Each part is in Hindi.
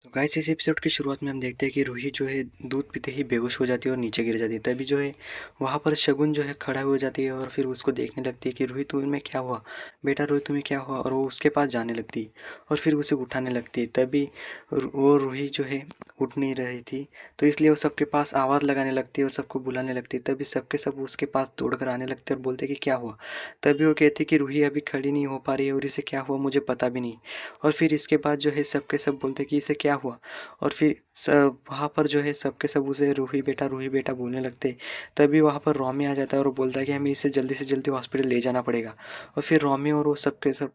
तो गाइस इस एपिसोड की शुरुआत में हम देखते हैं कि रूही जो है दूध पीते ही बेहोश हो जाती है और नीचे गिर जाती है। तभी जो है वहाँ पर शगुन जो है खड़ा हो जाती है और फिर उसको देखने लगती है कि रूही तुम्हें क्या हुआ, बेटा रूही तुम्हें क्या हुआ। और वो उसके पास जाने लगती है और फिर उसे उठाने लगती है। तभी वो रूही जो है उठ नहीं रही थी, तो इसलिए वो सबके पास आवाज़ लगाने लगती है और सबको बुलाने लगती है। तभी सबके सब उसके पास दौड़ कर आने लगते हैं और बोलते हैं कि क्या हुआ। तभी वो कहती है कि रूही अभी खड़ी नहीं हो पा रही है और इसे क्या हुआ मुझे पता भी नहीं। और फिर इसके बाद जो है सबके सब बोलते कि इसे क्या हुआ। और फिर वहाँ पर जो है सबके सब उसे रूही बेटा बोलने लगते। तभी वहाँ पर रॉमी आ जाता है और वो बोलता है कि हमें इसे जल्दी से जल्दी हॉस्पिटल ले जाना पड़ेगा। और फिर रॉमी और वो सबके सब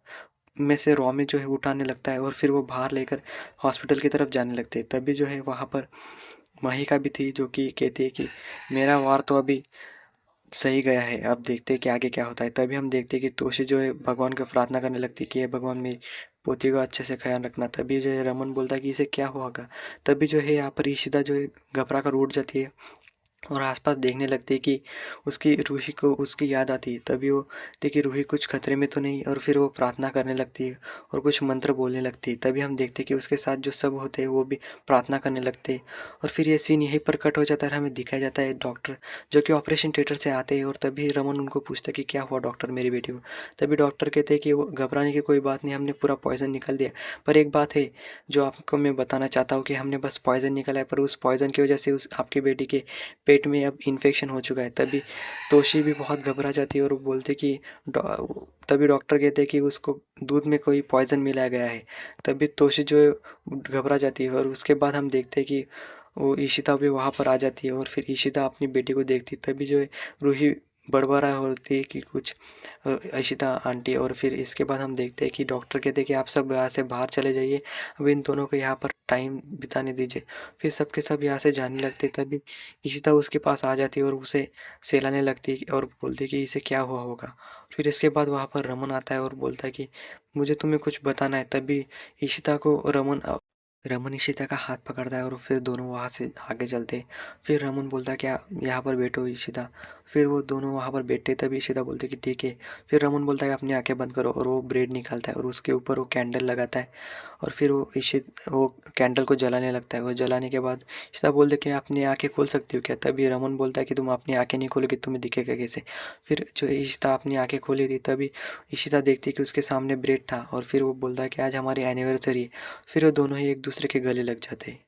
में से रॉमी जो है उठाने लगता है और फिर वो बाहर लेकर हॉस्पिटल की तरफ जाने लगते हैं। तभी जो है वहाँ पर महिका भी थी जो कि कहती है कि मेरा वार तो अभी सही गया है, अब देखते हैं कि आगे क्या होता है। तभी हम देखते हैं कि तोशी जो है भगवान को प्रार्थना करने लगती है कि हे भगवान मेरी पोती का अच्छे से ख्याल रखना। तभी जो है रमन बोलता है कि इसे क्या हुआ होगा। तभी जो है यहाँ पर ईशिता जो है घबरा कर उठ जाती है और आसपास देखने लगती है कि उसकी रूही को उसकी याद आती है। तभी वो देखिए रूही कुछ खतरे में तो नहीं, और फिर वो प्रार्थना करने लगती है और कुछ मंत्र बोलने लगती है। तभी हम देखते हैं कि उसके साथ जो सब होते हैं वो भी प्रार्थना करने लगते हैं। और फिर ये सीन यहीं पर कट हो जाता है। हमें दिखाया जाता है डॉक्टर जो कि ऑपरेशन थिएटर से आते हैं और तभी रमन उनको पूछता है कि क्या हुआ डॉक्टर मेरी बेटी को। तभी डॉक्टर कहते हैं कि वो घबराने की कोई बात नहीं, हमने पूरा पॉइजन निकाल दिया। पर एक बात है जो आपको मैं बताना चाहता हूँ कि हमने बस पॉइजन निकाला है, पर उस पॉइजन की वजह से उस आपकी बेटी के पेट में अब इन्फेक्शन हो चुका है। तभी तोशी भी बहुत घबरा जाती है और वो बोलते कि तभी डॉक्टर कहते हैं कि उसको दूध में कोई पॉइजन मिलाया गया है। तभी तोशी जो है घबरा जाती है और उसके बाद हम देखते हैं कि वो ईशिता भी वहाँ पर आ जाती है और फिर ईशिता अपनी बेटी को देखती है। तभी जो है रूही बड़बड़ा होती है कि कुछ ईशिता आंटी। और फिर इसके बाद हम देखते हैं कि डॉक्टर कहते हैं कि आप सब यहाँ से बाहर चले जाइए, अब इन दोनों को यहाँ पर टाइम बिताने दीजिए। फिर सबके सब यहाँ से जाने लगते। तभी ईशिता उसके पास आ जाती है और उसे सहलाने लगती है और बोलती है कि इसे क्या हुआ होगा। फिर इसके बाद वहाँ पर रमन आता है और बोलता है कि मुझे तुम्हें कुछ बताना है। तभी ईशिता को रमन ईशिता का हाथ पकड़ता है और फिर दोनों वहाँ से आगे चलते हैं। फिर रमन बोलता है क्या यहाँ पर बैठो ईशिता। फिर वो दोनों वहाँ पर बैठते, तभी ईशिता बोलते कि ठीक है। फिर रमन बोलता है अपनी आंखें बंद करो और वो ब्रेड निकालता है और उसके ऊपर वो कैंडल लगाता है। और फिर वो कैंडल को जलाने लगता है। वो जलाने के बाद ईशिता बोलते कि अपनी आंखें खोल सकती हो क्या। तभी रमन बोलता है कि तुम अपनी आंखें नहीं खोलोगे तुम्हें दिखेगा कैसे। फिर जो ईशिता अपनी आंखें खोली थी तभी ईशिता देखती है कि उसके सामने ब्रेड था और फिर वो बोलता है कि आज हमारी एनिवर्सरी है। फिर वो दोनों ही एक दूसरे के गले लग जाते हैं।